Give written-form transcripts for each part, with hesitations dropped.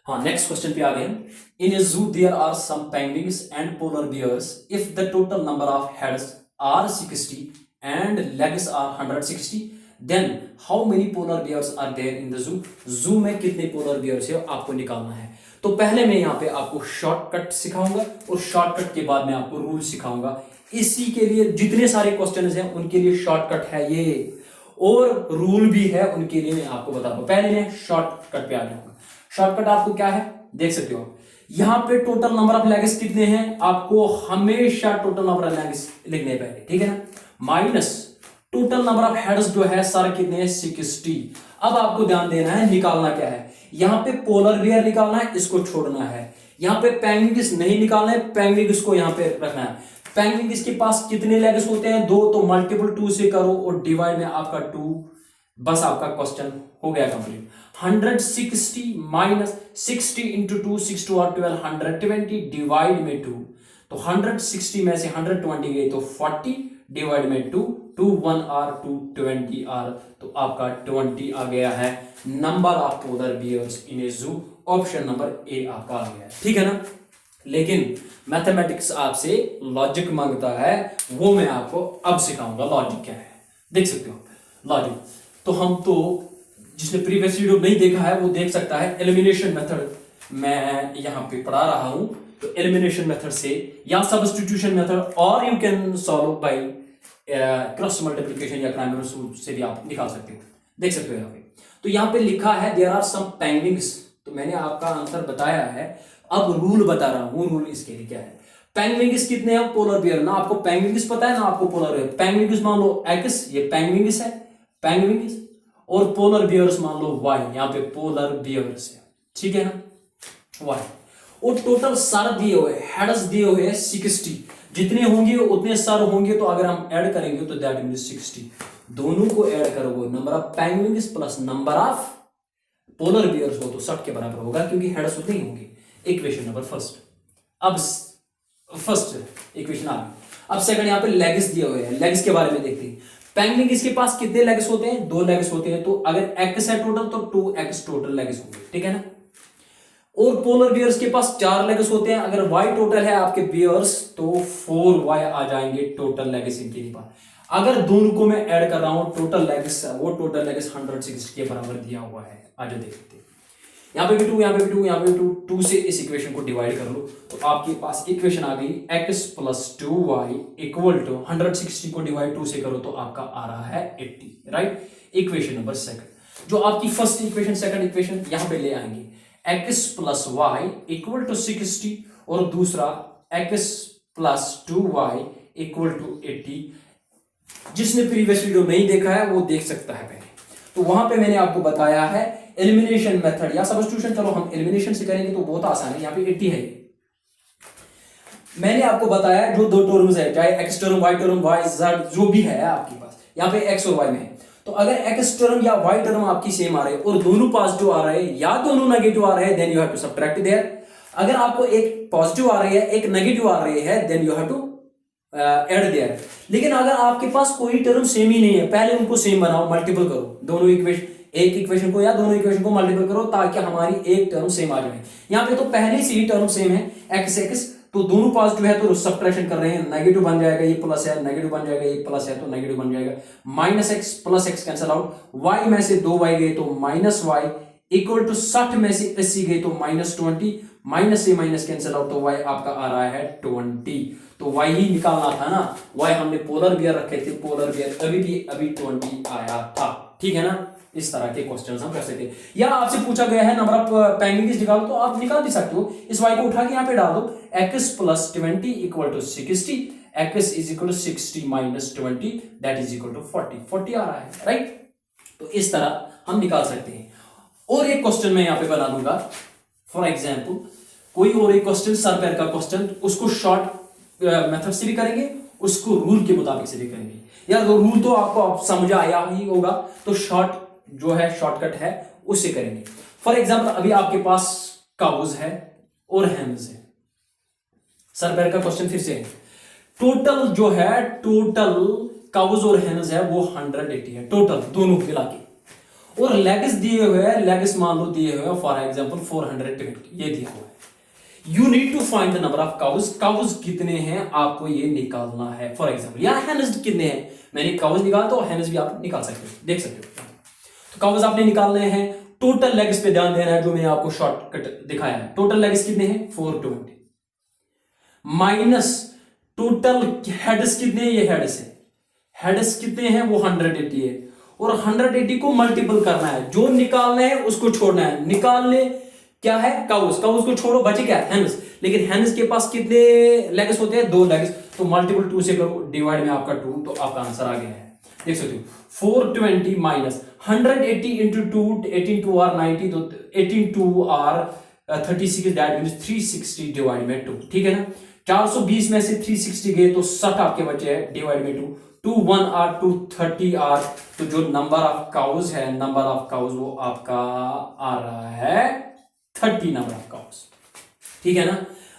हाँ, next question पे आ गए हम। In a zoo there are some penguins and polar bears if the total number of heads are 60 and legs are 160 then how many polar bears are there in the zoo. Zoo में कितने polar bears है आपको निकालना है। तो पहले मैं यहाँ पे आपको शॉर्टकट सिखाऊंगा और शॉर्टकट के बाद मैं आपको रूल सिखाऊंगा। इसी के लिए जितने सारे क्वेश्चन हैं उनके लिए शॉर्टकट है ये, और रूल भी है उनके लिए मैं आपको बता दूं। पहले मैं शॉर्टकट पे आ जाऊंगा। शॉर्टकट आपको क्या है देख सकते हो। यहां पे टोटल नंबर ऑफ लेग्स कितने हैं, आपको हमेशा टोटल नंबर ऑफ लेग्स लिखने हैं पहले, ठीक है ना, minus total number of heads जो है सर कितने हैं 60। अब आपको ध्यान देना है निकालना क्या है। यहां पे पोलर बियर निकालना है, इसको छोड़ना है। यहां पे पेंगुइन्स नहीं निकालना है, पेंगुइन्स को यहां पे रखना है। पेंगुइन्स के पास कितने लेग्स होते हैं, 2, तो मल्टीपल 2 से करो और डिवाइड में आपका 2, बस आपका क्वेश्चन हो गया कंप्लीट। 160 माइनस 60 इंटू 2, 6 2 और 12, 120 डिवाइड में 2, तो 160 में से 120 गए तो 40 डिवाइड में 2, 2 1 आर 2 20 आर, तो आपका 20 आ गया है number of polar bears in a जू। ऑप्शन नंबर ए आपका आ गया है, ठीक है ना। लेकिन मैथमेटिक्स आपसे लॉजिक मांगता है, वो मैं आपको अब सिखाऊंगा लॉजिक क्या है। देख सकते हो लॉजिक, तो हम तो जिसने प्रीवियस वीडियो नहीं देखा है वो देख सकता है। एलिमिनेशन मेथड मैं यहां पे पढ़ा रहा हूं, तो एलिमिनेशन मेथड से या सब्स्टिट्यूशन मेथड, और you can solve by cross multiplication या क्राइमर रूल से भी आप निकाल सकते हो। देख सकते हो यहाँ पे, तो यहाँ पे लिखा है देयर आर सम पेंगुइन्स, तो मैंने आपका आंसर बताया है। अब रूल बता रहा हूं, रूल इसके लिए क्या है। पेंगुइन्स कितने हैं पोलर बियर, ना आपको पेंगुइन्स पता है ना आपको पोलर बियर। पेंगुइन्स मान लो एक्स, ये पेंगुइन्स है पेंगुइन्स, और पोलर बियर्स मान लो वाई, यहां पे पोलर बियर्स है, ठीक है ना, वाई। और टोटल सर दिए हुए हेड्स दिए हुए 60, जितने होंगे उतने सर होंगे, तो अगर हम ऐड करेंगे तो दैट मींस 60। दोनों को ऐड करोगे number of penguins plus number of polar bears हो तो 60 के बराबर होगा, क्योंकि हेड्स उतने ही होंगे। Equation number first. अब फर्स्ट इक्वेशन आ गई। अब सेकंड यहां पे लेग्स दिए हुए हैं, लेग्स के बारे में देखते हैं। पेंगुइन के पास कितने लेग्स होते हैं, 2 लेग्स होते हैं, तो अगर एक्स है टोटल तो 2x टोटल लेग्स होंगे, ठीक है ना। और पोलर बियर्स के पास 4 लेग्स होते हैं, अगर y टोटल है आपके बियर्स तो 4y आ जाएंगे टोटल लेग्स इनके पास। अगर दोनों को मैं ऐड कर रहा हूं टोटल लेग्स, वो टोटल लेग्स 160 के बराबर दिया हुआ है। आज देखते हैं, यहाँ पे भी 2, यहाँ पे भी 2, यहाँ पे भी 2, 2 से इस इक्वेशन को डिवाइड कर लो, तो आपके पास इक्वेशन आ गई x plus 2y equal to 160 को डिवाइड 2 से करो तो आपका आ रहा है 80, राइट। इक्वेशन नंबर सेकंड, जो आपकी फर्स्ट इक्वेशन सेकंड इक्वेशन यहां पे ले आएंगे, x plus Y equal to 60, और दूसरा x plus 2y equal to 80। जिसने प्रीवियस वीडियो नहीं देखा है वो देख सकता है पहले, तो वहां पे मैंने आपको बताया है एलिमिनेशन मेथड या सब्स्टिट्यूशन। चलो हम एलिमिनेशन से करेंगे तो बहुत आसान है। यहाँ पे 80 है, मैंने आपको बताया जो 2 टर्म्स है, चाहे X term Y term Y Z जो भी है आपके पास, यहाँ पे एक्स और वाई में है, तो अगर एक्स टर्म या वाई टर्म आपकी सेम आ रहे हैं और दोनों पॉजिटिव आ रहे हैं या दोनों नेगेटिव आ रहे हैं, then you have to subtract there. अगर आपको एक पॉजिटिव आ रही है एक नेगेटिव आ रही है, then you have to add there. लेकिन अगर आपके पास कोई टर्म सेम ही नहीं है, पहले उनको सेम बनाओ, मल्टीपल करो दोनों इक्वेशन, एक इक्वेशन को या दोनों इक्वेशन को मल्टीपल करो ताकि हमारी एक टर्म सेम आ जाए। यहाँ पे तो पहले से ही टर्म सेम है एक्स एक्स, तो दोनों पॉजिटिव है तो सब्ट्रैक्शन कर रहे हैं, नेगेटिव बन जाएगा ये प्लस है, नेगेटिव बन जाएगा ये प्लस है तो नेगेटिव बन जाएगा, minus X plus X cancel out, Y में से 2 वाई गए तो माइनस वाई इक्वल टू 60 में से 80 गए तो माइनस 20, माइनस से माइनस कैंसिल आउट तो वाई आपका आ रहा है 20। तो वाई ही निकालना था ना, वाई हमने पोलर बियर रखे थे, पोलर बियर अभी 20 आया था, ठीक है ना। इस तरह के क्वेश्चंस हम कर सकते हैं। या आपसे पूछा गया है नंबर ऑफ पेंगुइन्स निकालो, तो आप निकाल भी सकते हो। इस वाई को उठा के यहाँ पे डाल दो, x plus 20 equal to 60, x is equal to 60 minus 20 that is equal to 40 आ रहा है, राइट। तो इस तरह हम निकाल सकते हैं। और एक क्वेश्चन मैं यहाँ पे बना दूंगा, फॉर एग्जाम्पल कोई और एक क्वेश्चन सर पैर का क्वेश्चन, उसको शॉर्ट मेथड से भी करेंगे, उसको रूल के मुताबिक से भी करेंगे। यार रूल तो आपको आप समझ आया ही होगा, तो शॉर्ट जो है शॉर्टकट है उससे करेंगे। फॉर एग्जाम्पल अभी आपके पास काउज है और हैम्स है, सर पैर का क्वेश्चन फिर से है। टोटल जो है टोटल काउज और हैम्स है वो 180 है टोटल दोनों मिला के, और लेग्स दिए हुए हैं, लेग्स मान लो दिए हुए हैं फॉर एग्जांपल 420, ये दिया हुआ है। You need to find the number of cows, cows कितने हैं आपको ये निकालना है। फॉर एग्जांपल यहाँ हेन्स कितने हैं, मैंने काउज निकाला तो हेन्स भी आप निकाल सकते हो, देख सकते हो। तो काउज आपने निकालने हैं, टोटल लेग्स पे ध्यान देना है जो मैंने आपको शॉर्टकट दिखाया है। टोटल लेग्स कितने हैं 420 माइनस टोटल हेड्स कितने, ये हेड्स है, हेड्स कितने हैं वो 180 है, और 180 को मल्टीपल करना है, जो निकालना है उसको छोड़ना है। निकालने क्या है काउस, काउस को छोड़ो बचे क्या हेन्स, लेकिन हेन्स के पास कितने लेग्स होते हैं 2 लेग्स, तो मल्टीपल 2 से करो, डिवाइड में आपका 2, तो आपका आंसर आ गया है। देख सकते हो 420 माइनस 180 इंटू 2, 18 2 आर 90, तो 18 2 आर 36, दैट मींस 360 डिवाइड में 2, ठीक है ना। 420 में से 360 गए तो 60 आपके बचे हैं, डिवाइड में 2, 2 1 आर 2 30 आर, तो जो नंबर ऑफ काउज है, नंबर ऑफ काउज वो आपका आ रहा है 30 नंबर ऑफ काउज, ठीक है ना।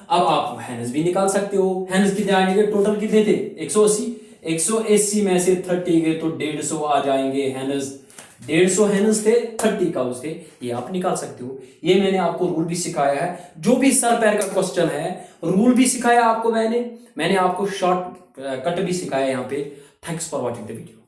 अब आप हेन्स भी निकाल सकते हो, हेन्स कितने आएंगे, टोटल कितने थे 180, 180 में से 30 गए तो 150 आ जाएंगे हेन्स, 150 हेन्स थे, 30 काउज थे, ये आप निकाल सकते हो। ये मैंने आपको रूल भी सिखाया है, जो भी सर पैर का क्वेश्चन है रूल भी सिखाया आपको मैंने आपको शॉर्ट कट भी सिखाया यहाँ पे। Thanks for watching the video.